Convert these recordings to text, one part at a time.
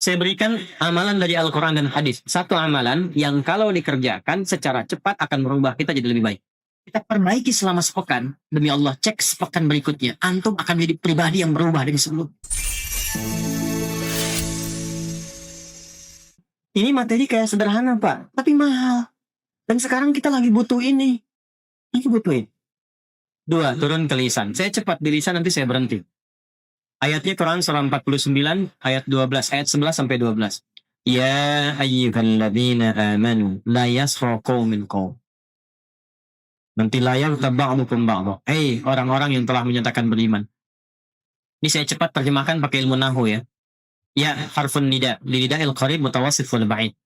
Saya berikan amalan dari Al-Quran dan hadis. Satu amalan yang kalau dikerjakan secara cepat akan merubah kita jadi lebih baik. Kita perbaiki selama sepekan. Demi Allah, cek sepekan berikutnya. Antum akan menjadi pribadi yang berubah dari sebelum. Ini materi kayak sederhana, Pak. Tapi mahal. Dan sekarang kita lagi butuh ini. Lagi butuhin. 2. Turun ke lisan. Saya cepat di lisan, nanti saya berhenti. Ayatnya Quran surah 49 ayat 12, ayat 11 sampai 12. Ya ayyuhalladzina amanu la yasra qaumin qaum. Nanti la yaghtab ba'dukum ba'dha. Hey, orang-orang yang telah menyatakan beriman. Ini saya cepat terjemahkan pakai ilmu nahwu ya. Ya harfun nida, lida'il qarib mutawassit wal ba'id.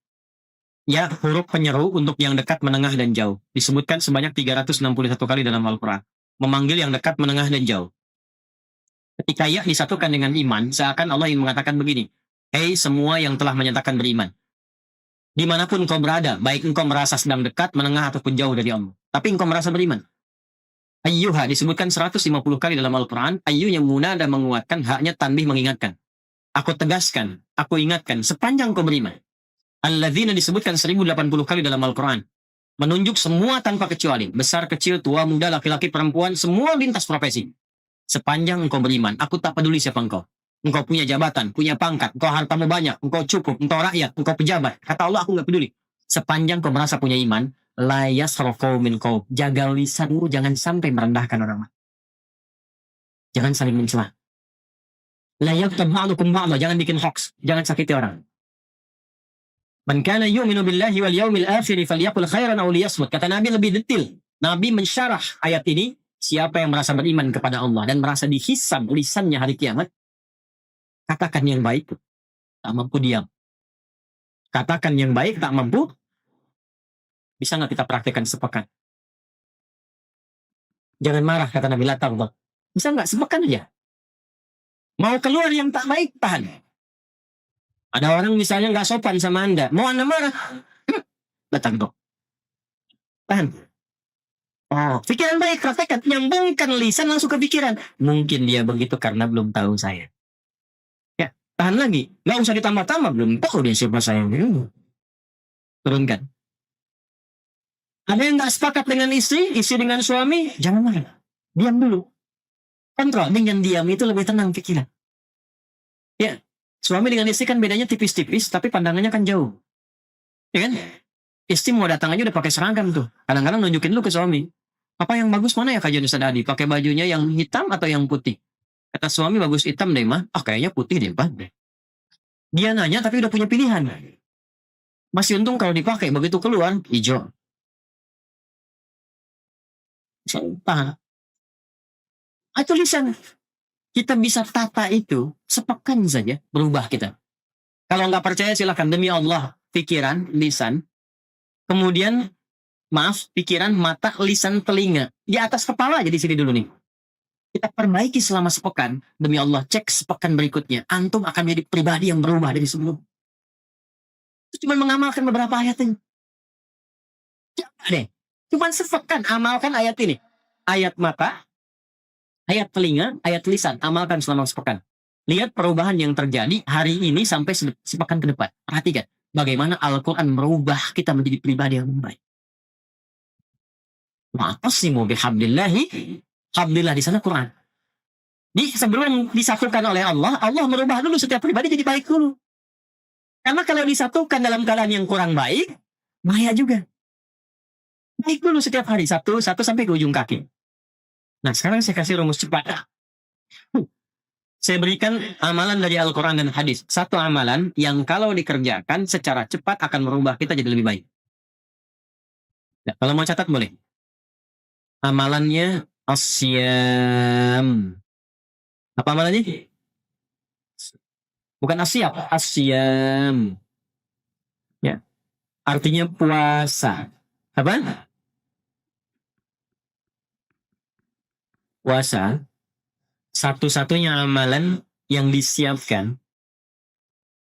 Ya huruf penyeru untuk yang dekat, menengah dan jauh. Disebutkan sebanyak 361 kali dalam Al-Quran. Memanggil yang dekat, menengah dan jauh. Ketika ya disatukan dengan iman, seakan Allah ingin mengatakan begini, hei semua yang telah menyatakan beriman. Dimanapun engkau berada, baik engkau merasa sedang dekat, menengah ataupun jauh dari Allah. Tapi engkau merasa beriman. Ayyuha disebutkan 150 kali dalam Al-Quran. Ayyu yang munada menguatkan, haknya tanbih mengingatkan. Aku tegaskan, aku ingatkan, sepanjang engkau beriman. Alladzina disebutkan 1080 kali dalam Al-Quran. Menunjuk semua tanpa kecuali. Besar, kecil, tua, muda, laki-laki, perempuan, semua lintas profesi. Sepanjang engkau beriman, aku tak peduli siapa engkau. Engkau punya jabatan, punya pangkat, engkau hartamu banyak, engkau cukup, engkau rakyat, engkau pejabat. Kata Allah, aku nggak peduli. Sepanjang kau merasa punya iman, la yasrafau minkum. Jaga lisanmu, jangan sampai merendahkan orang lain. Jangan saling mencela. La yaghtab ba'dukum ba'dha, jangan bikin hoax, jangan sakiti orang. Man kana yu'minu billahi wal yawmil akhir falyaqul khairan aw liyasmut. Kata Nabi lebih detail. Nabi mensyarah ayat ini. Siapa yang merasa beriman kepada Allah dan merasa dihisab lisannya hari kiamat, katakan yang baik, tak mampu diam. Katakan yang baik, tak mampu. Bisa nggak kita praktekkan sepekan? Jangan marah, kata Nabi, la taghdab. Bisa nggak sepekan aja? Mau keluar yang tak baik, tahan. Ada orang misalnya nggak sopan sama Anda, mau Anda marah, la taghdab. Tahan. Oh, pikiran baik, praktekkan. Nyambungkan lisan langsung ke pikiran. Mungkin dia begitu karena belum tahu saya. Ya, tahan lagi. Nggak usah ditambah-tambah. Belum tahu dia siapa saya. Turunkan. Ada yang nggak sepakat dengan istri dengan suami, jangan marah. Diam dulu. Kontrol. Dengan diam itu lebih tenang pikiran. Ya, suami dengan istri kan bedanya tipis-tipis, tapi pandangannya kan jauh. Ya kan? Istri mau datang aja udah pakai seragam tuh. Kadang-kadang nunjukin lu ke suami. Apa yang bagus mana ya kajian Ustaz Adi? Pakai bajunya yang hitam atau yang putih? Kata suami bagus hitam deh mah. Kayaknya putih deh Pak. Dia nanya tapi udah punya pilihan. Masih untung kalau dipakai begitu keluar hijau. Sampah. Itu lisan. Kita bisa tata itu sepekan saja berubah kita. Kalau nggak percaya silahkan demi Allah. Pikiran, lisan. Kemudian pikiran, mata, lisan, telinga. Di atas kepala aja di sini dulu nih. Kita perbaiki selama sepekan. Demi Allah, cek sepekan berikutnya. Antum akan menjadi pribadi yang berubah dari sebelum. Itu cuma mengamalkan beberapa ayat ini. Coba deh. Cuma sepekan amalkan ayat ini. Ayat mata, ayat telinga, ayat lisan. Amalkan selama sepekan. Lihat perubahan yang terjadi hari ini sampai sepekan ke depan. Perhatikan. Bagaimana Al-Quran merubah kita menjadi pribadi yang baik. Wa'tasimu bihablillahi, hablillah di sana Quran. Sebelum disatukan oleh Allah, Allah merubah dulu setiap pribadi jadi baik dulu. Karena kalau disatukan dalam keadaan yang kurang baik, bahaya juga. Baik dulu setiap hari, satu sampai ke ujung kaki. Nah sekarang saya kasih rumus cepat. Saya berikan amalan dari Al-Quran dan hadis. Satu amalan yang kalau dikerjakan secara cepat akan merubah kita jadi lebih baik. Nah, kalau mau catat boleh. Amalannya asyam. Apa amalannya? Bukan asyam, asyam. Ya. Artinya puasa. Apa? Puasa. Satu-satunya amalan yang disiapkan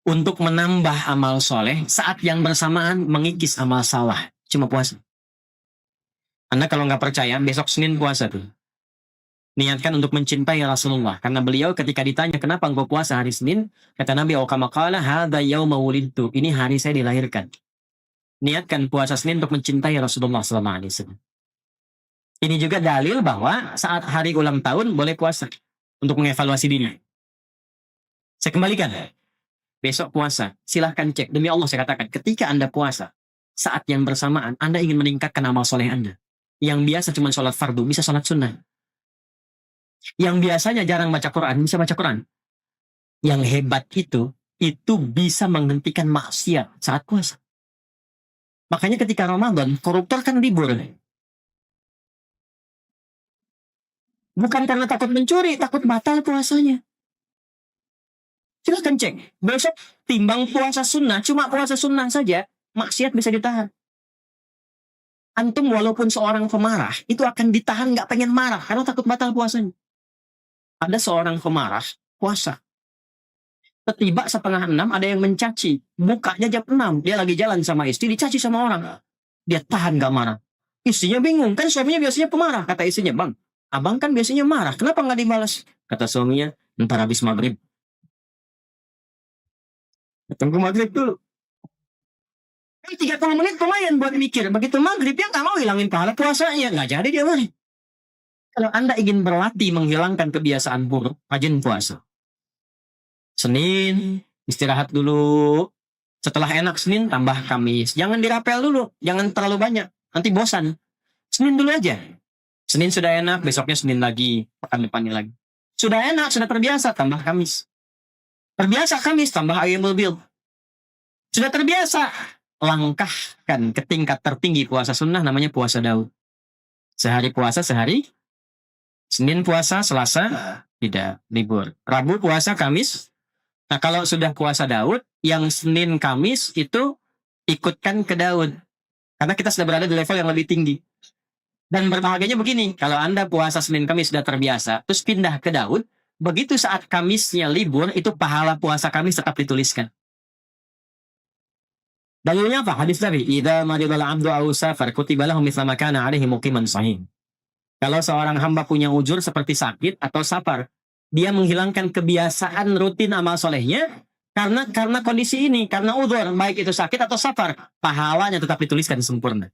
untuk menambah amal soleh saat yang bersamaan mengikis amal salah. Cuma puasa. Anda kalau nggak percaya, besok Senin puasa tuh. Niatkan untuk mencintai Rasulullah. Karena beliau ketika ditanya kenapa engkau puasa hari Senin, kata Nabi, "Au kama qala hadza yauma wulidtu." Ini hari saya dilahirkan. Niatkan puasa Senin untuk mencintai Rasulullah sallallahu alaihi wasallam. Ini juga dalil bahwa saat hari ulang tahun boleh puasa untuk mengevaluasi diri. Saya kembalikan. Besok puasa, silahkan cek. Demi Allah saya katakan, ketika Anda puasa, saat yang bersamaan Anda ingin meningkatkan amal soleh Anda. Yang biasa cuma sholat fardu, bisa sholat sunnah. Yang biasanya jarang baca Quran, bisa baca Quran. Yang hebat itu bisa menghentikan maksiat saat puasa. Makanya ketika Ramadan, koruptor kan libur. Bukan karena takut mencuri, takut batal puasanya. Silahkan cek. Besok timbang puasa sunnah, cuma puasa sunnah saja, maksiat bisa ditahan. Antum walaupun seorang pemarah, itu akan ditahan nggak pengen marah, karena takut batal puasanya. Ada seorang pemarah, puasa. Tiba 5:30 ada yang mencaci. Bukanya jam 6. Dia lagi jalan sama istri, dicaci sama orang. Dia tahan gak marah. Istrinya bingung. Kan suaminya biasanya pemarah. Kata istrinya, "Bang, abang kan biasanya marah. Kenapa gak dibalas?" Kata suaminya, "Ntar habis maghrib." Tunggu maghrib dulu. 30 menit lumayan buat mikir. Begitu maghrib, dia gak mau hilangin pahala puasanya. Gak jadi dia marah. Kalau Anda ingin berlatih menghilangkan kebiasaan buruk, rajin puasa. Senin, istirahat dulu. Setelah enak Senin, tambah Kamis. Jangan dirapel dulu. Jangan terlalu banyak. Nanti bosan. Senin dulu aja. Senin sudah enak, besoknya Senin lagi. Pekan depannya lagi. Sudah enak, sudah terbiasa, tambah Kamis. Terbiasa Kamis, tambah Ayyamul Bid. Sudah terbiasa, langkahkan ke tingkat tertinggi puasa sunnah, namanya puasa Daud. Sehari puasa, sehari. Senin puasa, Selasa, tidak, libur. Rabu puasa, Kamis. Nah, kalau sudah puasa Daud, yang Senin Kamis itu ikutkan ke Daud. Karena kita sudah berada di level yang lebih tinggi. Dan berbahagianya begini, kalau Anda puasa Senin Kamis sudah terbiasa, terus pindah ke Daud, begitu saat Kamisnya libur, itu pahala puasa Kamis tetap dituliskan. Dalilnya apa? Hadis Nabi, "Idza maridal 'abdu aw safar kutiba lahu mithla ma kana 'alaihi muqiman shahih." Kalau seorang hamba punya ujur seperti sakit atau safar, dia menghilangkan kebiasaan rutin amal solehnya karena kondisi ini, karena uzur, baik itu sakit atau safar, pahalanya tetap dituliskan sempurna.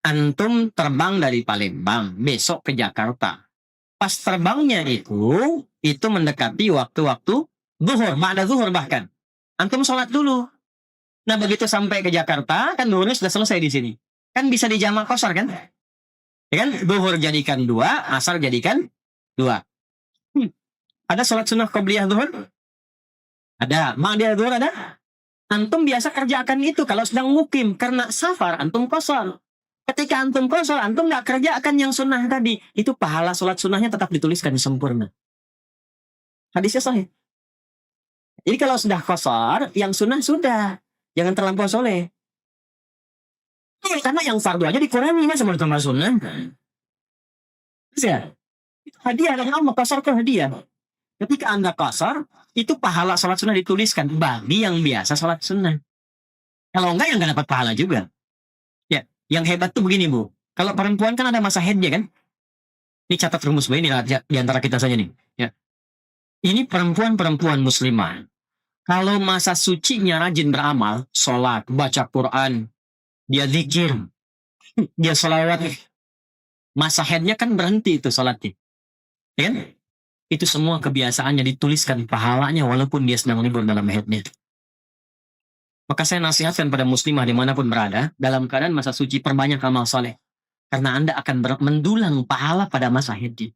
Antum terbang dari Palembang, besok ke Jakarta. Pas terbangnya itu mendekati waktu-waktu zuhur, ba'da zuhur bahkan. Antum sholat dulu. Nah, begitu sampai ke Jakarta, kan zuhurnya sudah selesai di sini. Kan bisa dijamak qashar kan? Ya kan? Zuhur jadikan 2, asar jadikan 2. Ada sholat sunnah qobliyah zuhur? Ada. Ma'diyah zuhur ada? Antum biasa kerjakan itu kalau sedang mukim. Karena safar, antum qashar. Ketika antum qashar, antum nggak kerjakan yang sunnah tadi. Itu pahala sholat sunnahnya tetap dituliskan sempurna. Hadisnya sahih. Jadi kalau sudah qashar, yang sunnah sudah. Jangan terlampau soleh. Karena yang fardu aja dikurangi, masa mau ditambah sunnah? Ya. Itu hadiah dari Allah, qashar itu hadiah. Ketika Anda qashar, itu pahala sholat sunnah dituliskan bagi yang biasa sholat sunnah. Kalau enggak, yang nggak dapat pahala juga. Ya, yang hebat tuh begini, Bu. Kalau perempuan kan ada masa haidnya kan? Ini catat rumus, Bu, ini di antara kita saja nih. Ya. Ini perempuan-perempuan muslimah. Kalau masa sucinya rajin beramal, sholat, baca Quran, dia zikir, dia sholawat, masa haidnya kan berhenti itu sholatnya. Ya kan? Itu semua kebiasaannya dituliskan pahalanya walaupun dia sedang libur dalam haidnya. Maka saya nasihatkan pada muslimah dimanapun berada, dalam keadaan masa suci perbanyak amal soleh. Karena Anda akan mendulang pahala pada masa haidnya.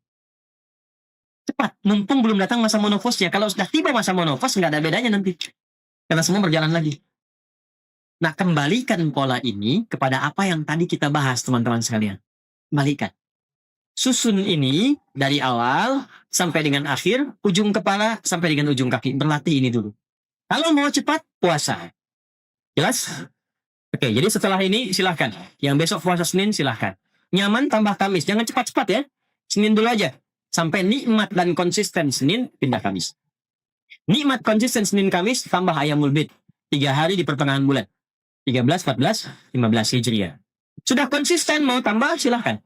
Cepat, mumpung belum datang masa monofosnya. Kalau sudah tiba masa monofos, nggak ada bedanya nanti. Karena semua berjalan lagi. Nah, kembalikan pola ini kepada apa yang tadi kita bahas, teman-teman sekalian. Kembalikan. Susun ini dari awal sampai dengan akhir, ujung kepala sampai dengan ujung kaki. Berlatih ini dulu. Kalau mau cepat, puasa. Jelas? Oke, jadi setelah ini silahkan. Yang besok puasa Senin silahkan. Nyaman tambah Kamis. Jangan cepat-cepat ya. Senin dulu aja. Sampai nikmat dan konsisten Senin, pindah Kamis. Nikmat konsisten Senin Kamis, tambah Ayyamul Bid. 3 hari di pertengahan bulan. 13, 14, 15 Hijriah. Sudah konsisten, mau tambah silahkan.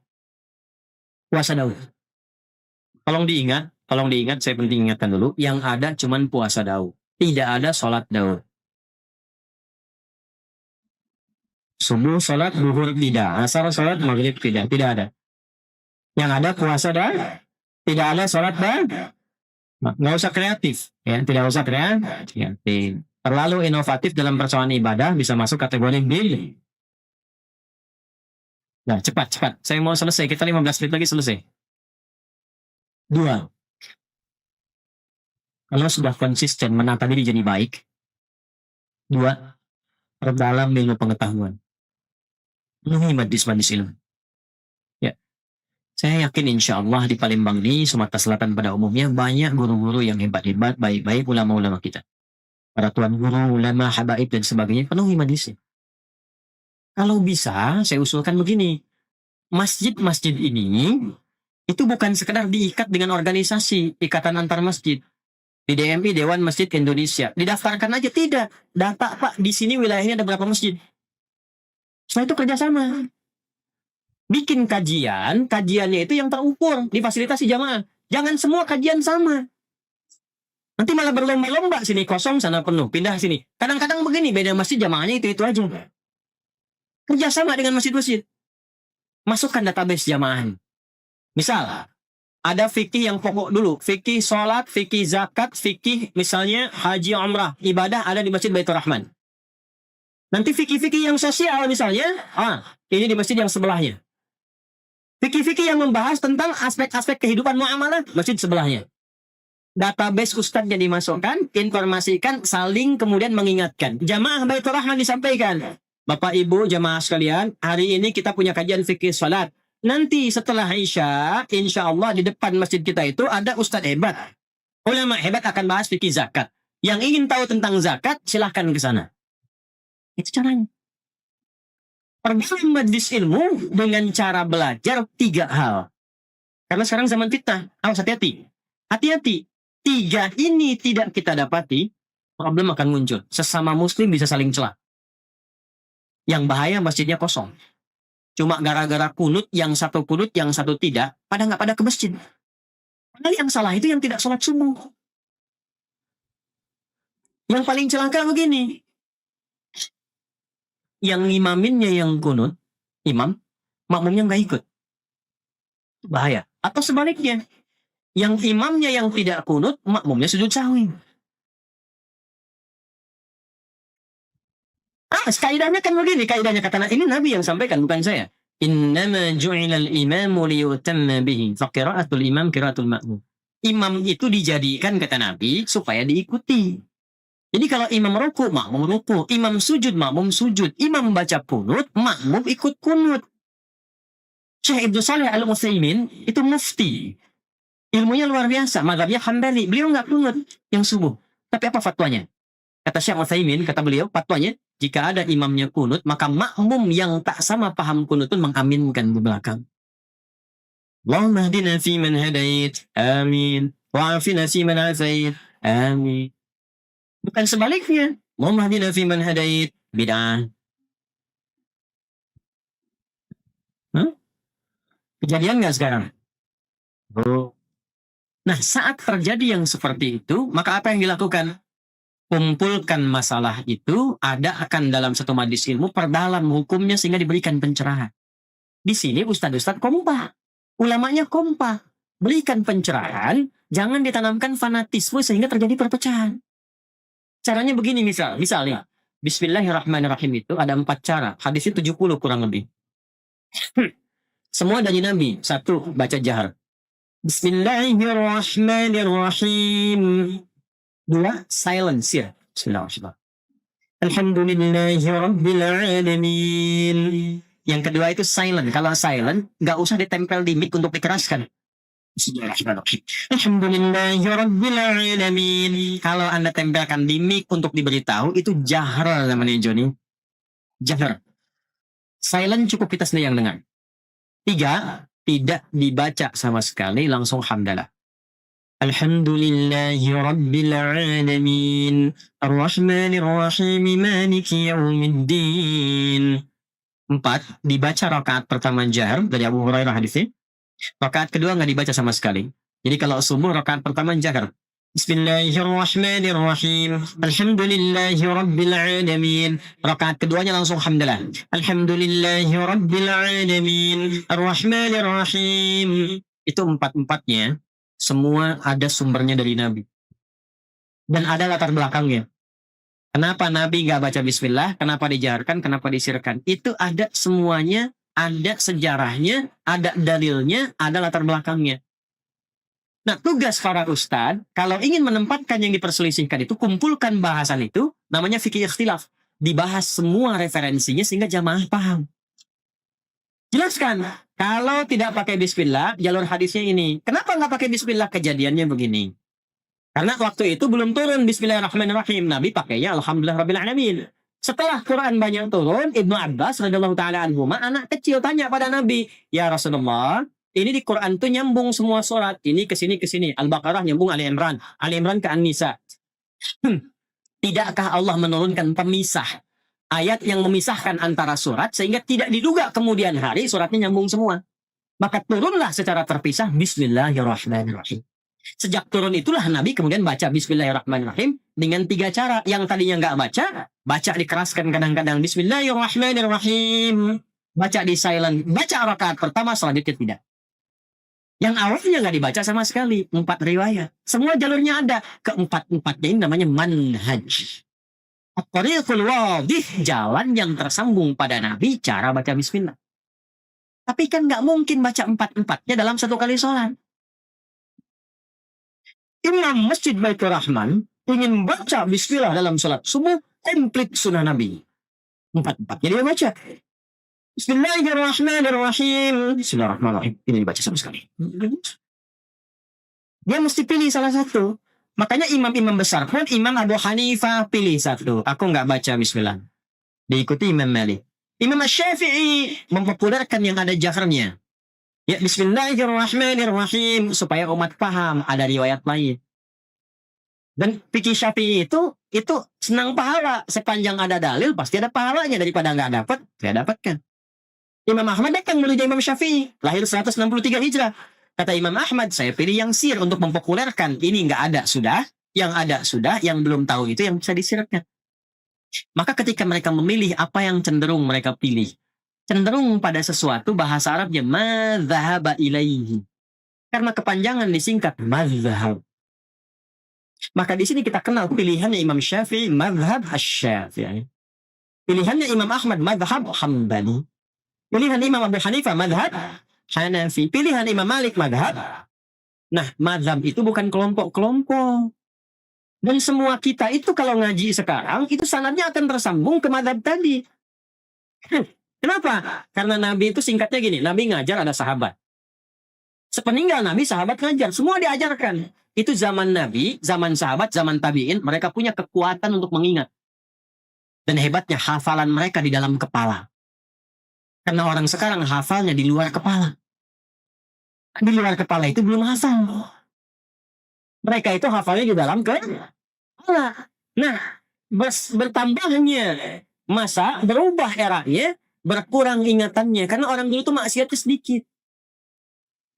Puasa Daud. tolong diingat, saya penting ingatkan dulu, yang ada cuman puasa Daud. Tidak ada sholat Daud. Subuh sholat, zuhur tidak. Asar sholat, maghrib tidak ada. Yang ada puasa Daud, tidak ada sholat Daud. Nggak usah kreatif, ya, tidak usah kreatif. Terlalu inovatif dalam persoalan ibadah bisa masuk kategori bid'ah. Nah, cepat. Saya mau selesai. Kita 15 menit lagi selesai. 2. Kalau sudah konsisten menata diri jadi baik. 2. Perdalam ilmu pengetahuan. Penuhi majlis-majlis ilmu. Ya. Saya yakin insya Allah di Palembang ini, Sumatera Selatan pada umumnya, banyak guru-guru yang hebat-hebat, baik-baik ulama-ulama kita. Para tuan guru, ulama, habaib, dan sebagainya, penuhi majlisnya. Kalau bisa, saya usulkan begini. Masjid-masjid ini itu bukan sekedar diikat dengan organisasi, ikatan antar masjid. Di DMI, Dewan Masjid Indonesia. Didaftarkan aja, tidak. Data, Pak, di sini wilayahnya ada berapa masjid. Setelah itu kerjasama. Bikin kajiannya itu yang terukur, difasilitasi jamaah. Jangan semua kajian sama. Nanti malah berlomba-lomba, sini kosong, sana penuh, pindah sini. Kadang-kadang begini, beda masjid jamaahnya itu aja. Kerjasama dengan masjid-masjid. Masukkan database jamaah. Misal, ada fikih yang pokok dulu. Fikih sholat, fikih zakat, fikih misalnya haji umrah. Ibadah ada di Masjid Baitur Rahman. Nanti fikih-fikih yang sosial misalnya, ini di masjid yang sebelahnya. Fikih-fikih yang membahas tentang aspek-aspek kehidupan muamalah, masjid sebelahnya. Database ustadznya dimasukkan, informasikan, saling kemudian mengingatkan. Jamaah Baitur Rahman disampaikan. Bapak Ibu jamaah sekalian, hari ini kita punya kajian fikih salat. Nanti setelah Isya, insya Allah di depan masjid kita itu ada ustadz hebat. Ulama hebat akan bahas fikih zakat. Yang ingin tahu tentang zakat, silahkan ke sana. Itu caranya. Perdalam majlis ilmu dengan cara belajar 3 hal. Karena sekarang zaman fitnah. Awas hati-hati. Hati-hati. 3 ini tidak kita dapati, problem akan muncul. Sesama muslim bisa saling celah. Yang bahaya masjidnya kosong. Cuma gara-gara kunut, yang satu kunut, yang satu tidak, nggak pada ke masjid. Padahal yang salah itu yang tidak sholat subuh. Yang paling celaka begini. Yang imaminnya yang kunut, imam, makmumnya nggak ikut. Bahaya. Atau sebaliknya. Yang imamnya yang tidak kunut, makmumnya sujud sahwi. Kaidahnya kan begini, kaidahnya kata ini Nabi yang sampaikan, bukan saya. Innama ju'ilal imamu liyutamma bihi, faqira'atul imam qira'atul ma'mum. Imam itu dijadikan, kata Nabi, supaya diikuti. Jadi kalau imam ruku, makmum ruku. Imam sujud, makmum sujud. Imam baca kunut, makmum ikut kunut. Syekh Ibnu Shalih Al-Utsaimin itu mufti. Ilmunya luar biasa, mazhabnya Hambali. Beliau nggak kunut yang subuh. Tapi apa fatwanya? Kata Syekh Utsaimin, kata beliau, fatwanya, jika ada imamnya kunut, maka makmum yang tak sama paham kunut pun mengaminkan di belakang. Allahumma hdina fi man hadait. Amin. Wa'afina fi man afait. Amin. Bukan sebaliknya. Allahumma hdina fi man hadait. Bid'ah. Kejadian nggak sekarang? Nah, saat terjadi yang seperti itu, maka apa yang dilakukan? Kumpulkan masalah itu, akan dalam satu majlis ilmu, perdalam hukumnya sehingga diberikan pencerahan. Di sini ustadz-ustadz kompak. Ulamanya kompak. Berikan pencerahan, jangan ditanamkan fanatisme sehingga terjadi perpecahan. Caranya begini misalnya, Bismillahirrahmanirrahim itu ada 4 cara. Hadisnya 70 kurang lebih. Semua dari Nabi. 1, baca jahar. Bismillahirrahmanirrahim. 2, silencer. Bismillahirrahmanirrahim. Alhamdulillahirrabbilalamin. Yang kedua itu silent. Kalau silent, nggak usah ditempel di mic untuk dikeraskan. Bismillahirrahmanirrahim. Alhamdulillahirrabbilalamin. Kalau Anda tempelkan di mic untuk diberitahu, itu jahar namanya Johnny. Jahar. Silent cukup kita sendiri yang dengar. 3, tidak dibaca sama sekali, langsung hamdalah. Alhamdulillahirrabbilalamin. Ar-Rahmanirrahim. Maliki yaumiddin. 4, dibaca rakaat pertama jahar dari Abu Hurairah hadisnya. Rakaat kedua nggak dibaca sama sekali. Jadi kalau subuh rakaat pertama jahar. Bismillahirrahmanirrahim. Alhamdulillahi rabbil alamin. Rakaat keduanya langsung hamdalah. Alhamdulillahi rabbil alamin. Arrahmanirrahim. Itu empat-empatnya semua ada sumbernya dari Nabi. Dan ada latar belakangnya. Kenapa Nabi nggak baca bismillah? Kenapa dijaharkan? Kenapa disirkan? Itu ada semuanya, ada sejarahnya, ada dalilnya, ada latar belakangnya. Nah, tugas para ustadz, kalau ingin menempatkan yang diperselisihkan itu, kumpulkan bahasan itu, namanya fikih ikhtilaf. Dibahas semua referensinya sehingga jamaah paham. Jelaskan, kalau tidak pakai bismillah, jalur hadisnya ini. Kenapa nggak pakai bismillah? Kejadiannya begini. Karena waktu itu belum turun bismillahirrahmanirrahim. Nabi pakainya alhamdulillahirrahmanirrahim. Setelah Quran banyak turun, Ibnu Abbas radhiyallahu taala anhuma, anak kecil tanya pada Nabi, "Ya Rasulullah, ini di Quran tuh nyambung semua surat. Ini ke sini ke sini. Al-Baqarah nyambung Ali Imran. Ali Imran ke An-Nisa. Tidakkah Allah menurunkan pemisah? Ayat yang memisahkan antara surat sehingga tidak diduga kemudian hari suratnya nyambung semua. Maka turunlah secara terpisah Bismillahirrahmanirrahim. Sejak turun itulah Nabi kemudian baca Bismillahirrahmanirrahim dengan 3 cara. Yang tadinya nggak baca dikeraskan kadang-kadang Bismillahirrahmanirrahim. Baca di silent. Baca rakaat pertama, selanjutnya tidak. Yang awalnya nggak dibaca sama sekali. 4 riwayat. Semua jalurnya ada. Keempat-empatnya ini namanya manhaj. At-tariqul wadih. Jalan yang tersambung pada Nabi. Cara baca bismillah. Tapi kan nggak mungkin baca 4-empatnya dalam satu kali sholat. Imam Masjid Baitur Rahman ingin baca bismillah dalam sholat subuh. Komplit sunnah Nabi. 4-empatnya dia baca. Bismillahirrahmanirrahim. Bismillahirrahmanirrahim. Ini dibaca sama sekali. Dia mesti pilih salah satu. Makanya imam-imam besar pun Imam Abu Hanifah pilih satu. Aku nggak baca bismillah. Diikuti Imam Malik. Imam Syafi'i mempopulerkan yang ada jaharnya. Ya Bismillahirrahmanirrahim. Supaya umat paham. Ada riwayat lain. Dan fikih Syafi'i itu senang pahala. Sepanjang ada dalil pasti ada pahalanya. Daripada nggak dapat, saya dapatkan. Imam Ahmad datang menuju Imam Syafi'i. Lahir 163 Hijrah. Kata Imam Ahmad, saya pilih yang sir untuk mempopulerkan. Ini nggak ada, sudah. Yang ada, sudah. Yang belum tahu itu yang bisa disirkan. Maka ketika mereka memilih apa yang cenderung mereka pilih. Cenderung pada sesuatu bahasa Arabnya madzhaba ilaihi. Karena kepanjangan disingkat madzhab. Maka di sini kita kenal pilihannya Imam Syafi'i, madzhab asy-Syafi'i. Pilihannya Imam Ahmad, madzhab Hambali. Pilihan Imam Abu Hanifah, madzhab Hanafi. Pilihan Imam Malik, madzhab. Nah, madzhab itu bukan kelompok-kelompok. Dan semua kita itu kalau ngaji sekarang, itu sanadnya akan tersambung ke madzhab tadi. Kenapa? Karena Nabi itu singkatnya gini, Nabi ngajar ada sahabat. Sepeninggal Nabi, sahabat ngajar. Semua diajarkan. Itu zaman Nabi, zaman sahabat, zaman tabi'in, mereka punya kekuatan untuk mengingat. Dan hebatnya hafalan mereka di dalam kepala. Karena orang sekarang hafalnya di luar kepala. Di luar kepala itu belum hafal. Mereka itu hafalnya di dalam kepala. Nah, bertambahnya masa, berubah eranya, berkurang ingatannya. Karena orang dulu itu maksiatnya sedikit.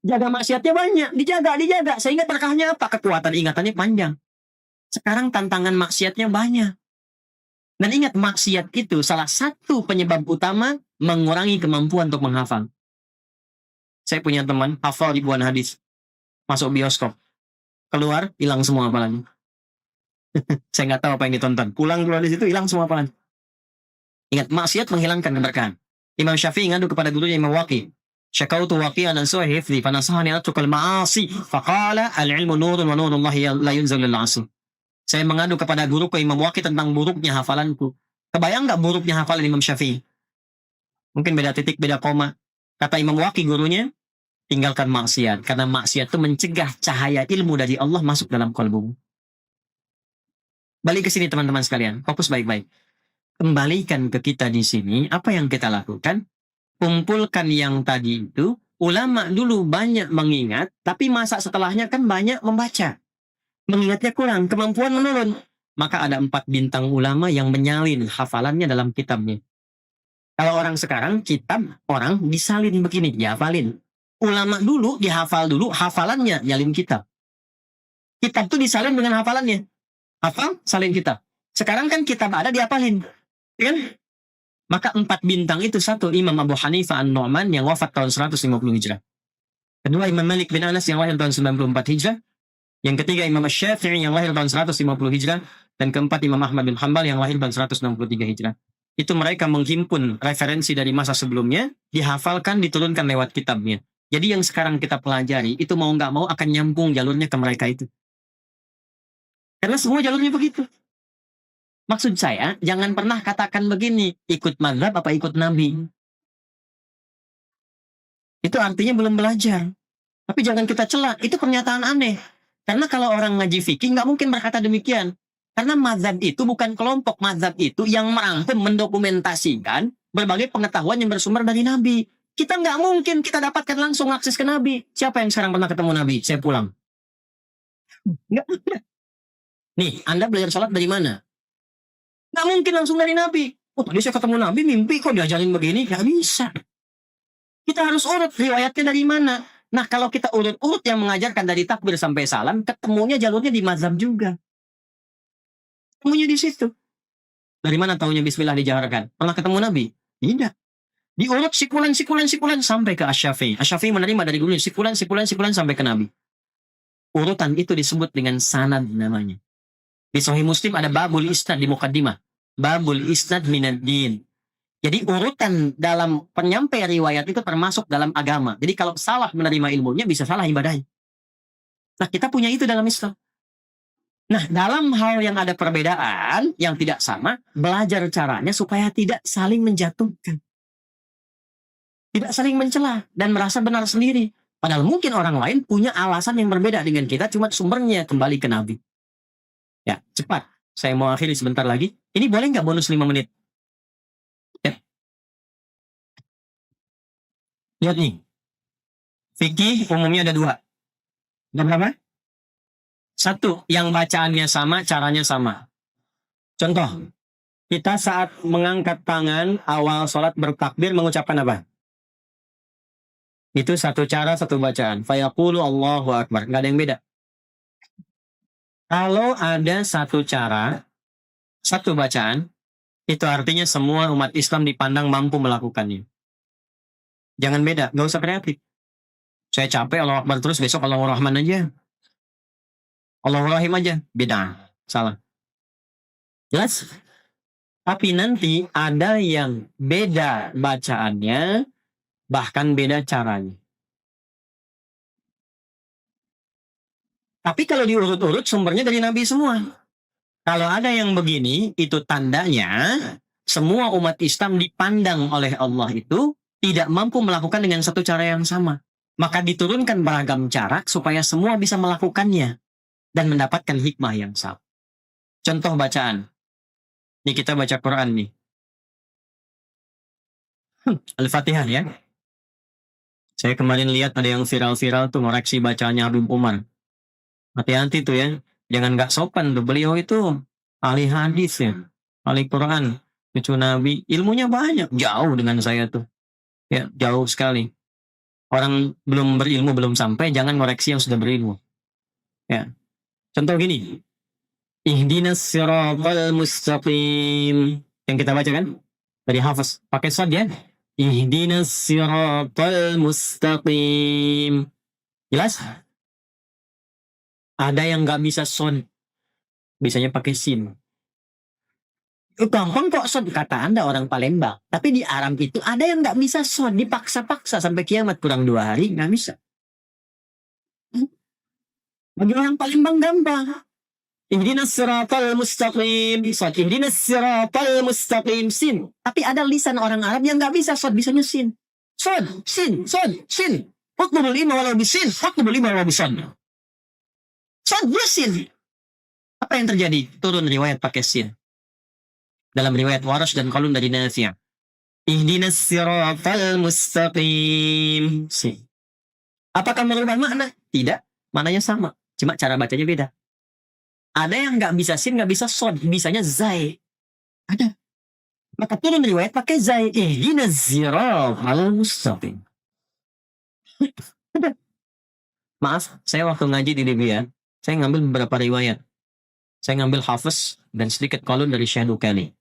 Jaga maksiatnya banyak, dijaga. Sehingga berkahnya apa? Kekuatan ingatannya panjang. Sekarang tantangan maksiatnya banyak. Dan ingat, maksiat itu salah satu penyebab utama mengurangi kemampuan untuk menghafal. Saya punya teman, hafal ribuan hadis. Masuk bioskop. Keluar, hilang semua hafalannya. Saya nggak tahu apa yang ditonton. Pulang keluar dari situ, hilang semua hafalan. Ingat, maksiat menghilangkan keberkahan. Imam Syafi'i ngadu kepada gurunya Imam Waqi. Syakautu waqi'an an su'i hifdhi, fanasahani atukal ma'asi. Faqala, al-ilmu nurun wa nurullahi la yunzal lil-'asi. Saya mengadu kepada guruku Imam Waqi tentang buruknya hafalanku. Kebayang nggak buruknya hafalan Imam Syafi'i? Mungkin beda titik, beda koma. Kata Imam Waqi gurunya, tinggalkan maksiat. Karena maksiat itu mencegah cahaya ilmu dari Allah masuk dalam kalbumu. Balik ke sini teman-teman sekalian. Fokus baik-baik. Kembalikan ke kita di sini. Apa yang kita lakukan? Kumpulkan yang tadi itu. Ulama dulu banyak mengingat. Tapi masa setelahnya kan banyak membaca. Mengingatnya kurang. Kemampuan menurun. Maka ada 4 bintang ulama yang menyalin hafalannya dalam kitabnya. Kalau orang sekarang, kitab orang disalin begini, dihafalin. ulama dulu dihafal dulu, hafalannya nyalin kitab. Kitab tuh disalin dengan hafalannya. Hafal, salin kitab. Sekarang kan kitab ada dihafalin. Kan? Maka 4 bintang itu, satu Imam Abu Hanifah An-Nu'man yang wafat tahun 150 Hijrah. Kedua Imam Malik bin Anas yang lahir tahun 94 Hijrah. Yang ketiga Imam Syafi'i yang lahir tahun 150 Hijrah. Dan keempat Imam Ahmad bin Hanbal yang lahir tahun 163 Hijrah. Itu mereka menghimpun referensi dari masa sebelumnya, dihafalkan, diturunkan lewat kitabnya. Jadi yang sekarang kita pelajari, itu mau nggak mau akan nyambung jalurnya ke mereka itu. Karena semua jalurnya begitu. Maksud saya, jangan pernah katakan begini, ikut mazhab apa ikut Nabi. Itu artinya belum belajar. Tapi jangan kita cela, itu pernyataan aneh. Karena kalau orang ngaji fikih, nggak mungkin berkata demikian. Karena mazhab itu bukan kelompok, mazhab itu yang merangkum, mendokumentasikan berbagai pengetahuan yang bersumber dari Nabi. Kita nggak mungkin kita dapatkan langsung akses ke Nabi. Siapa yang sekarang pernah ketemu Nabi? Saya pulang. Nggak ada. Nih, Anda belajar sholat dari mana? Nggak mungkin langsung dari Nabi. Oh, tadi saya ketemu Nabi, mimpi kok diajarin begini. Nggak bisa. Kita harus urut riwayatnya dari mana. Nah, kalau kita urut-urut yang mengajarkan dari takbir sampai salam, ketemunya jalurnya di mazhab juga. Ketemunya di situ. Dari mana taunya bismillah dijaharkan? Pernah ketemu Nabi? Tidak. Diurut sikulan sampai ke Asy-Syafi'i. Asy-Syafi'i menerima dari gurunya sikulan sampai ke Nabi. Urutan itu disebut dengan sanad namanya. Di Sahih Muslim ada babul isnad di muqaddimah. Babul isnad minad din. Jadi urutan dalam penyampai riwayat itu termasuk dalam agama. Jadi kalau salah menerima ilmunya bisa salah ibadahnya. Nah, kita punya itu dalam Islam. Nah, dalam hal yang ada perbedaan, yang tidak sama, belajar caranya supaya tidak saling menjatuhkan. Tidak saling mencela dan merasa benar sendiri. Padahal mungkin orang lain punya alasan yang berbeda dengan kita, cuma sumbernya kembali ke Nabi. Ya, cepat. Saya mau akhiri sebentar lagi. Ini boleh nggak bonus 5 menit? Ya. Lihat nih. Fikih umumnya ada 2. Ada berapa? 1, yang bacaannya sama, caranya sama. Contoh, kita saat mengangkat tangan awal sholat bertakbir mengucapkan apa? Itu satu cara, satu bacaan. Fayaqulu Allahu Akbar. Nggak ada yang beda. Kalau ada satu cara, satu bacaan, itu artinya semua umat Islam dipandang mampu melakukannya. Jangan beda, nggak usah kreatif. Saya capek Allahu Akbar terus, besok Allahu Rahman aja. Allahu Rahim aja. Beda. Salah. Jelas? Tapi nanti ada yang beda bacaannya, bahkan beda caranya. Tapi kalau diurut-urut sumbernya dari Nabi semua. Kalau ada yang begini, itu tandanya semua umat Islam dipandang oleh Allah itu tidak mampu melakukan dengan satu cara yang sama. Maka diturunkan beragam cara supaya semua bisa melakukannya dan mendapatkan hikmah yang sama. Contoh bacaan. Ini kita baca Quran nih. Al-Fatihah ya. Saya kemarin lihat ada yang viral-viral tuh ngoreksi bacaannya Habib Umar. Hati-hati tuh ya. Jangan gak sopan tuh. Beliau itu ahli hadis ya. Ahli Quran. Cucu Nabi. Ilmunya banyak. Jauh dengan saya tuh. Ya, jauh sekali. Orang belum berilmu, belum sampai. Jangan ngoreksi yang sudah berilmu. Ya. Contoh gini. Ihdinas siratal mustaqim. Yang kita baca kan? Dari Hafiz. Pakai shad ya. Ihdinas siratal mustaqim. Jelas? Ada yang nggak bisa son, bisanya pakai sin. Gampang kok son, kata Anda orang Palembang. Tapi di Arab itu ada yang nggak bisa son, dipaksa-paksa sampai kiamat kurang 2 hari nggak bisa. Bagi orang Palembang gampang. Ihdinas siratal mustaqim, son. Ihdinas siratal mustaqim, sin. Tapi ada lisan orang Arab yang nggak bisa son, bisanya sin. Son, sin, son, sin. Hukmul lima walau bisin, hukmul lima walau bisan. Son, sin. Apa yang terjadi? Turun riwayat pakai sin. Dalam riwayat Warash dan Qalun dari Nafi'. Ihdinas siratal mustaqim. Sin. Apakah merubah makna? Tidak. Maknanya sama. Cuma cara bacanya beda. Ada yang nggak bisa sin, nggak bisa son. Bisanya zai. Ada. Maka turun riwayat pakai zai. Ihdinas siratal mustaqim. Maaf, saya waktu ngaji di Libya, saya ngambil beberapa riwayat. Saya ngambil Hafiz dan sedikit kolon dari Syekh Dukani.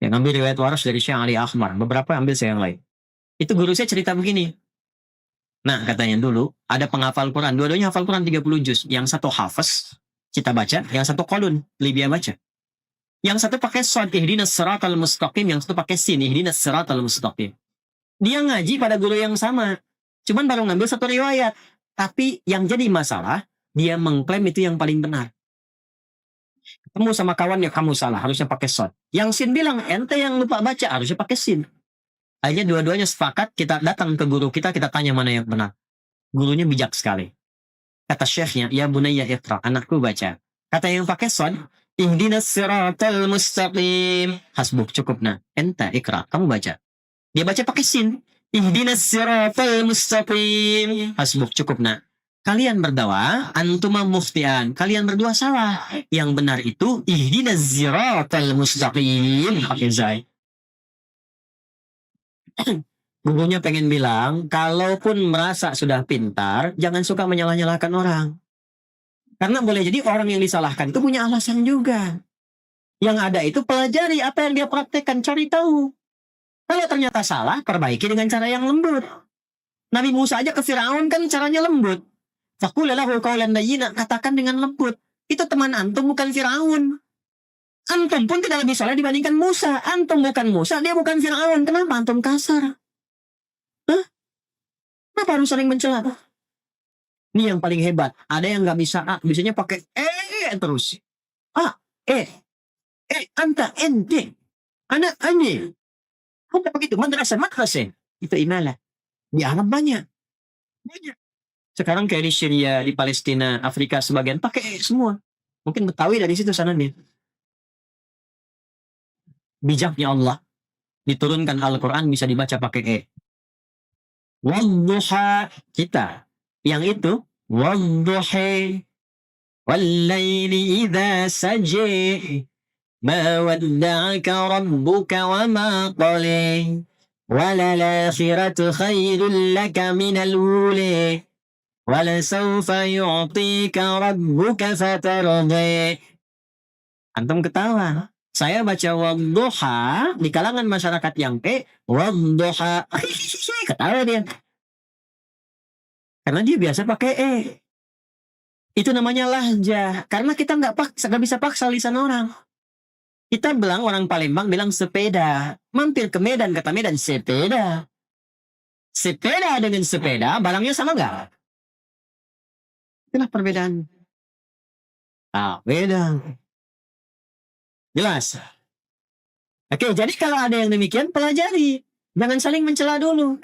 Yang ngambil riwayat waras dari Syekh Ali Akhmar. Beberapa ambil saya yang lain. Itu guru saya cerita begini. Nah, katanya dulu, ada penghafal Quran. Dua-duanya hafal Quran 30 juz. Yang satu Hafiz, kita baca. Yang satu kolon, Libya baca. Yang satu pakai Shad, ihdinas siratal mustaqim. Yang satu pakai Sin, ihdinas siratal mustaqim. Dia ngaji pada guru yang sama. Cuman baru ngambil satu riwayat. Tapi yang jadi masalah, dia mengklaim itu yang paling benar. Ketemu sama kawan ya, kamu salah, harusnya pakai Shad. Yang Sin bilang, ente yang lupa baca, harusnya pakai Sin. Akhirnya dua-duanya sepakat, kita datang ke guru kita tanya mana yang benar. Gurunya bijak sekali. Kata syekhnya, ya bunayya iqra, anakku baca. Kata yang pakai Shad, ihdinas siratal mustaqim. Hasbuk, cukup nah. Ente iqra, kamu baca. Dia baca pakai Sin. Ihdinas siratal mustaqim. Hasbuk, cukup nah. Kalian berdoa, antuma muftian. Kalian berdua salah. Yang benar itu ihdinas siratal mustaqim. Pakai zai. Gurunya pengen bilang, kalaupun merasa sudah pintar, jangan suka menyalah-nyalahkan orang. Karena boleh jadi orang yang disalahkan itu punya alasan juga. Yang ada itu pelajari apa yang dia praktekkan, cari tahu. Kalau ternyata salah, perbaiki dengan cara yang lembut. Nabi Musa aja ke Firaun kan caranya lembut. Faqula lahu qawlan layyina, katakan dengan lembut. Itu teman antum, bukan Firaun. Antum pun tidak lebih soleh dibandingkan Musa. Antum bukan Musa, dia bukan Firaun. Kenapa antum kasar? Hah? Kenapa harus saling mencela? Ini yang paling hebat. Ada yang nggak bisa A, bisanya pakai terus. A, anta, ente, anak, ane. Apa begitu? Madrasah. Itu imalah. Di Arab banyak. Sekarang kayak di Syria, di Palestina, Afrika sebagian pakai semua. Mungkin Betawi dari situ sananya. Bijaknya Allah. Diturunkan Al-Quran bisa dibaca pakai Wadduha, kita. Yang itu, wadduhi, wallayli idha saji, ma wadda'aka rabbuka wa ma qali, walalakhiratu khairul laka minal uli, walasawfa yu'tika rabbuka fatardi. Antum ketawa. Saya baca wadduha di kalangan masyarakat yang wadduha. Ketawa dia. Karena dia biasa pakai Itu namanya lahjah. Karena kita nggak bisa paksa lisan orang. Kita bilang orang Palembang bilang sepeda. Mampir ke Medan, kata Medan sepeda. Sepeda dengan sepeda, barangnya sama nggak? Itulah perbedaan. Beda. Jelas. Oke, jadi kalau ada yang demikian, pelajari. Jangan saling mencela dulu.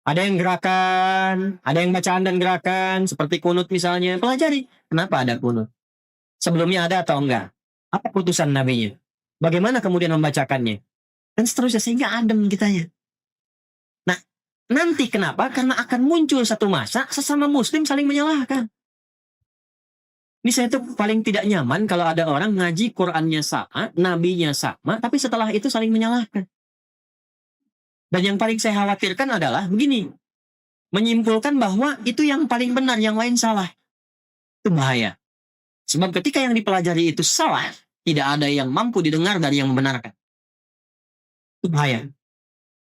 Ada yang gerakan, ada yang bacaan dan gerakan, seperti kunut misalnya. Pelajari. Kenapa ada kunut? Sebelumnya ada atau enggak? Apa putusan nabinya? Bagaimana kemudian membacakannya? Dan seterusnya, sehingga adem kitanya. Nah, nanti kenapa? Karena akan muncul satu masa, sesama muslim saling menyalahkan. Ini saya tuh paling tidak nyaman kalau ada orang ngaji Qur'annya sama, nabinya sama, tapi setelah itu saling menyalahkan. Dan yang paling saya khawatirkan adalah begini, menyimpulkan bahwa itu yang paling benar, yang lain salah. Itu bahaya. Sebab ketika yang dipelajari itu salah, tidak ada yang mampu didengar dari yang membenarkan. Itu bahaya.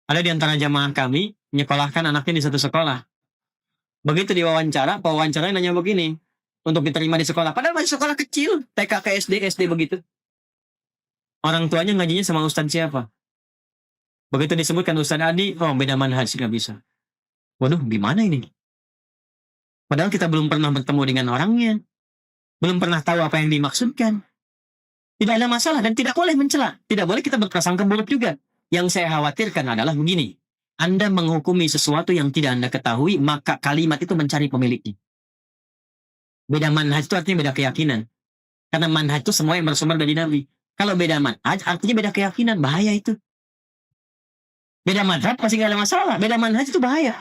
Ada di antara jamaah kami, menyekolahkan anaknya di satu sekolah. Begitu diwawancara, pewawancaranya nanya begini, untuk diterima di sekolah. Padahal masih sekolah kecil, TK ke SD begitu. Orang tuanya ngajinya sama ustadz siapa? Begitu disebutkan Ustadz Adi, beda manhaj, nggak bisa. Waduh, gimana ini? Padahal kita belum pernah bertemu dengan orangnya. Belum pernah tahu apa yang dimaksudkan. Tidak ada masalah dan tidak boleh mencela. Tidak boleh kita berprasangka buruk juga. Yang saya khawatirkan adalah begini. Anda menghukumi sesuatu yang tidak Anda ketahui, maka kalimat itu mencari pemiliknya. Beda manhaj itu artinya beda keyakinan. Karena manhaj itu semua yang bersumber dari Nabi. Kalau beda manhaj artinya beda keyakinan. Bahaya itu. Beda manhaj pasti nggak ada masalah. Beda manhaj itu bahaya.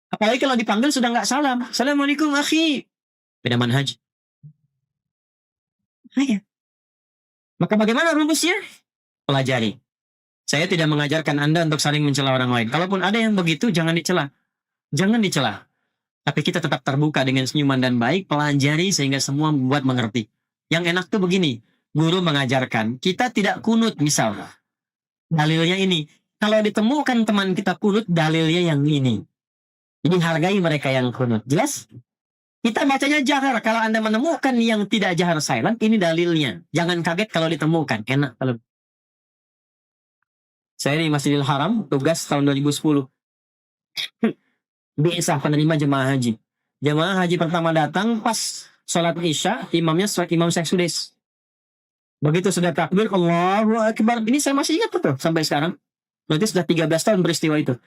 Apalagi kalau dipanggil sudah nggak salam. Assalamualaikum akhi. Beda manhaj. Bahaya. Maka bagaimana rumusnya? Pelajari. Saya tidak mengajarkan Anda untuk saling mencela orang lain. Kalaupun ada yang begitu, jangan dicela. Jangan dicela. Tapi kita tetap terbuka dengan senyuman dan baik, pelajari sehingga semua membuat mengerti. Yang enak tuh begini, guru mengajarkan, kita tidak kunut misal. Dalilnya ini. Kalau ditemukan teman kita kunut, dalilnya yang ini. Jadi hargai mereka yang kunut. Jelas? Kita bacanya jahar. Kalau Anda menemukan yang tidak jahar silent, ini dalilnya. Jangan kaget kalau ditemukan. Enak kalau. Saya di Masjidil Haram, tugas tahun 2010. Biasa penerima jemaah haji. Jemaah haji pertama datang pas sholat isya, imamnya imam Seksudes. Begitu sudah takbir, Allahu Akbar. Ini saya masih ingat betul sampai sekarang. Berarti sudah 13 tahun peristiwa itu.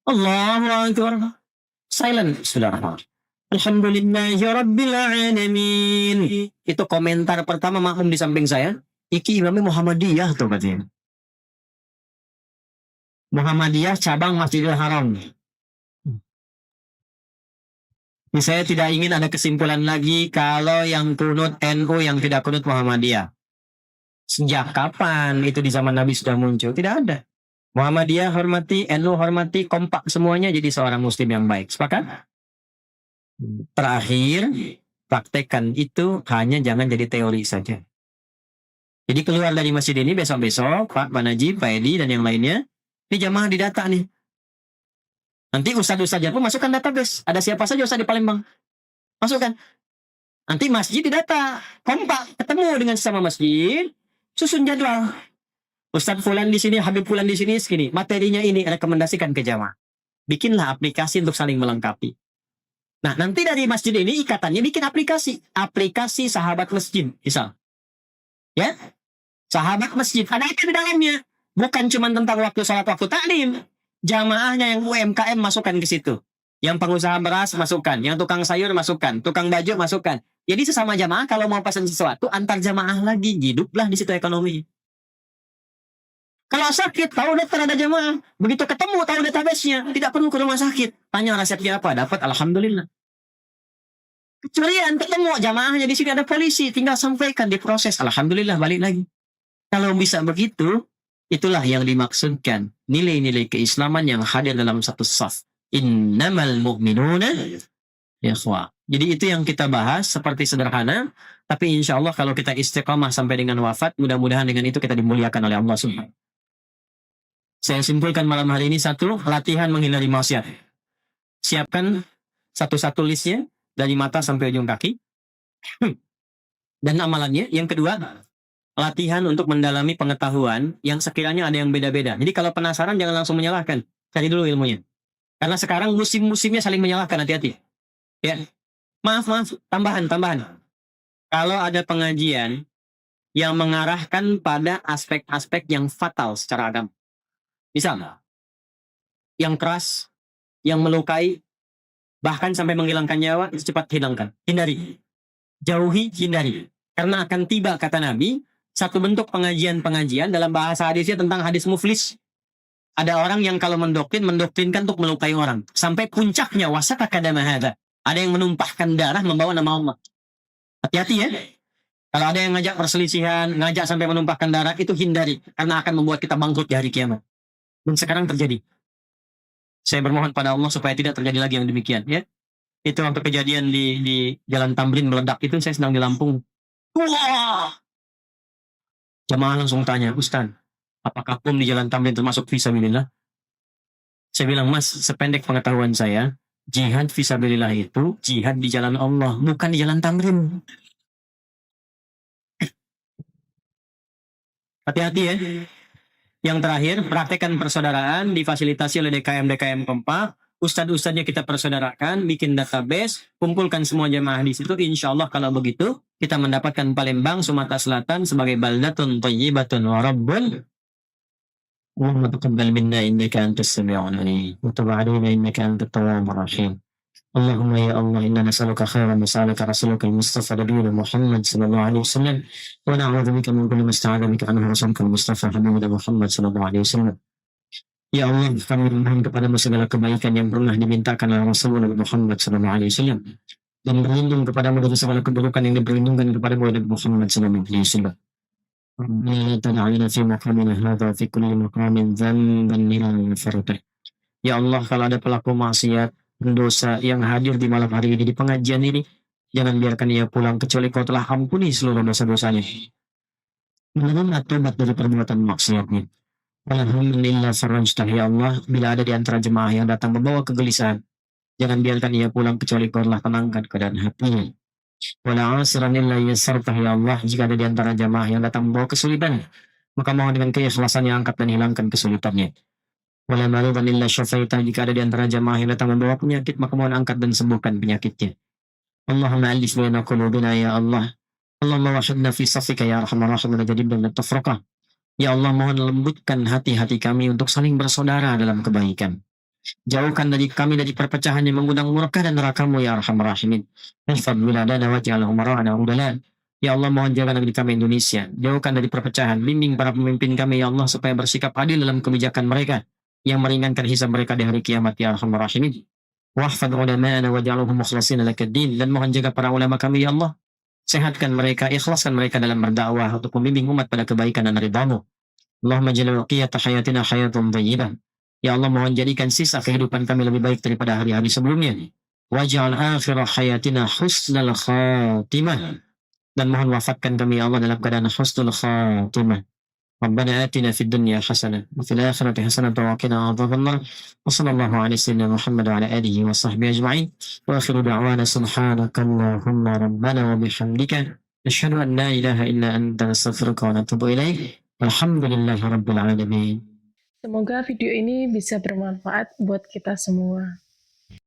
Allahu Akbar. Silent, saudara. Alhamdulillahi Rabbil Alamin. Itu komentar pertama makmum di samping saya. Iki imamnya Muhammadiyah tuh katanya. Muhammadiyah cabang Masjidil Haram. Saya tidak ingin ada kesimpulan lagi kalau yang kunut NU yang tidak kunut Muhammadiyah. Sejak kapan itu di zaman Nabi sudah muncul? Tidak ada. Muhammadiyah hormati, NU hormati, kompak semuanya jadi seorang muslim yang baik. Sepakat? Terakhir, praktekkan itu hanya jangan jadi teori saja. Jadi keluar dari masjid ini besok-besok, Pak Najib, Pak Edi, dan yang lainnya, ini jamaah didata nih. Nanti ustadz-ustadz pun masukkan database. Ada siapa saja ustadz di Palembang. Masukkan. Nanti masjid didata. Kompak. Ketemu dengan sesama masjid. Susun jadwal. Ustadz Fulan di sini, Habib Fulan di sini, segini. Materinya ini rekomendasikan ke jamaah. Bikinlah aplikasi untuk saling melengkapi. Nah, nanti dari masjid ini ikatannya bikin aplikasi. Aplikasi sahabat masjid. Misal. Ya. Sahabat masjid. Ada itu di dalamnya. Bukan cuma tentang waktu sholat, waktu taklim. Jamaahnya yang UMKM masukkan ke situ. Yang pengusaha beras masukkan. Yang tukang sayur masukkan. Tukang baju masukkan. Jadi sesama jamaah kalau mau pesan sesuatu antar jamaah lagi. Hiduplah di situ ekonomi. Kalau sakit tahu dokter ada jamaah. Begitu ketemu tahu database-nya. Tidak perlu ke rumah sakit. Tanya resepnya apa. Dapat alhamdulillah. Kecualian ketemu jamaahnya di sini ada polisi. Tinggal sampaikan diproses. Alhamdulillah balik lagi. Kalau bisa begitu. Itulah yang dimaksudkan nilai-nilai keislaman yang hadir dalam satu saf. Innamal mu'minuna ikhwah. Jadi itu yang kita bahas seperti sederhana, tapi insya Allah kalau kita istiqamah sampai dengan wafat, mudah-mudahan dengan itu kita dimuliakan oleh Allah Subhanahu. Saya simpulkan malam hari ini satu, latihan menghindari maksiat. Siapkan satu-satu listnya dari mata sampai ujung kaki. Dan amalannya, yang kedua, latihan untuk mendalami pengetahuan yang sekiranya ada yang beda-beda. Jadi kalau penasaran jangan langsung menyalahkan. Cari dulu ilmunya. Karena sekarang musim-musimnya saling menyalahkan, hati-hati. Ya. Maaf, tambahan. Kalau ada pengajian yang mengarahkan pada aspek-aspek yang fatal secara agama. Misalnya, yang keras, yang melukai, bahkan sampai menghilangkan nyawa, itu cepat hilangkan. Hindari. Jauhi, hindari. Karena akan tiba, kata Nabi, satu bentuk pengajian dalam bahasa hadisnya tentang hadis muflis. Ada orang yang kalau mendoktrinkan untuk melukai orang. Sampai puncaknya wasaka kadama hadza. Ada yang menumpahkan darah membawa nama Allah. Hati-hati ya. Kalau ada yang ngajak perselisihan, ngajak sampai menumpahkan darah, itu hindari. Karena akan membuat kita bangkrut di hari kiamat. Dan sekarang terjadi. Saya bermohon pada Allah supaya tidak terjadi lagi yang demikian. Ya. Itu waktu kejadian di Jalan Tamrin meledak itu, saya sedang di Lampung. Wah! Jamaah langsung tanya, Ustaz, apakah bom di Jalan Tamrin termasuk fisabilillah? Saya bilang, Mas, sependek pengetahuan saya, jihad fisabilillah itu jihad di jalan Allah, bukan di Jalan Tamrin. Hati-hati ya. Yang terakhir, praktekkan persaudaraan difasilitasi oleh DKM kompak. Ustadz-ustadznya kita persaudarakan, bikin database, kumpulkan semua jamaah di situ. Insya Allah kalau begitu, kita mendapatkan Palembang, Sumatera Selatan sebagai baldatun thayyibatun wa rabbun. Allahumma taqabbal minna innaka antas sami'ul 'alim wa tub 'alaina innaka antat tawwabur rahim. Allahumma ya Allah inna nas'aluka khairan mas'alaka rasulaka al-mustafa nabiyuna Muhammad sallallahu alaihi wasallam wa na'udzu bika min kulli masta'adha bika anhu rasulaka al-mustafa habibuna Muhammad sallallahu alaihi wasallam. Ya Allah, kami memohon kepadamu segala kebaikan yang pernah dimintakan oleh Rasulullah Muhammad sallallahu alaihi wasallam dan berlindung kepadamu dari segala keburukan yang diperlindungkan kepadamu oleh Muhammad sallallahu alaihi wasallam. Rabbana la tad'alna fi maqamina hadha fi kulli maqamin dhanban illa ghafartah Ya Allah, kalau ada pelaku maksiat, dosa yang hadir di malam hari ini, di pengajian ini, jangan biarkan ia pulang kecuali kau telah ampuni seluruh dosa-dosanya. Menerima tobat dari perbuatan maksiatnya. Alhamdulillah farajtah ya Allah, bila ada di antara jemaah yang datang membawa kegelisahan, jangan biarkan ia pulang kecuali kau telah tenangkan keadaan hatinya. Wala asiran illa yassartah ya Allah, jika ada di antara jemaah yang datang membawa kesulitan, maka mohon dengan keikhlasan yang angkat dan hilangkan kesulitannya. Wala maridhan illa syafaitah, jika ada di antara jemaah yang datang membawa penyakit, maka mohon angkat dan sembuhkan penyakitnya. Allahumma alif baina qulubina ya Allah. Allahumma wahidna fi safika ya arhamar rahimin, jadibna tafraqah. Ya Allah, mohon lembutkan hati-hati kami untuk saling bersaudara dalam kebaikan. Jauhkan dari kami dari perpecahan yang mengundang murka dan neraka-Mu ya arhamar rahimin. Ihfad biladana waj'alhum mara'ana udala. Ya Allah, mohon jaga negeri kami Indonesia. Jauhkan dari perpecahan. Bimbing para pemimpin kami ya Allah supaya bersikap adil dalam kebijakan mereka yang meringankan hisab mereka di hari kiamat ya arhamar rahimin. Wahfad ulama'ana waj'alhum mukhlasin lakad-din, dan mohon jaga para ulama kami ya Allah. Sehatkan mereka, ikhlaskan mereka dalam berdakwah untuk membimbing umat pada kebaikan dan ridha-Mu. Allahumma jalla waqiyata hayatina hayatun thayyibah. Ya Allah, mohon jadikan sisa kehidupan kami lebih baik daripada hari-hari sebelumnya. Waj'al akhirah hayatina husnal khatimah. Dan mohon wafatkan kami ya Allah dalam keadaan husnul khatimah. Rabbana atina fid dunya hasanah wa fil akhirati hasanah wa qina adzabannar. Wa sallallahu ala sayyidina Muhammad wa ala alihi wa sahbihi ajma'in. Wa akhiru da'wana subhanakallahumma rabbana wa bihamdika asyhadu an la ilaha illa anta astaghfiruka wa atubu ilaik. Alhamdulillahi rabbil alamin. Semoga video ini bisa bermanfaat buat kita semua.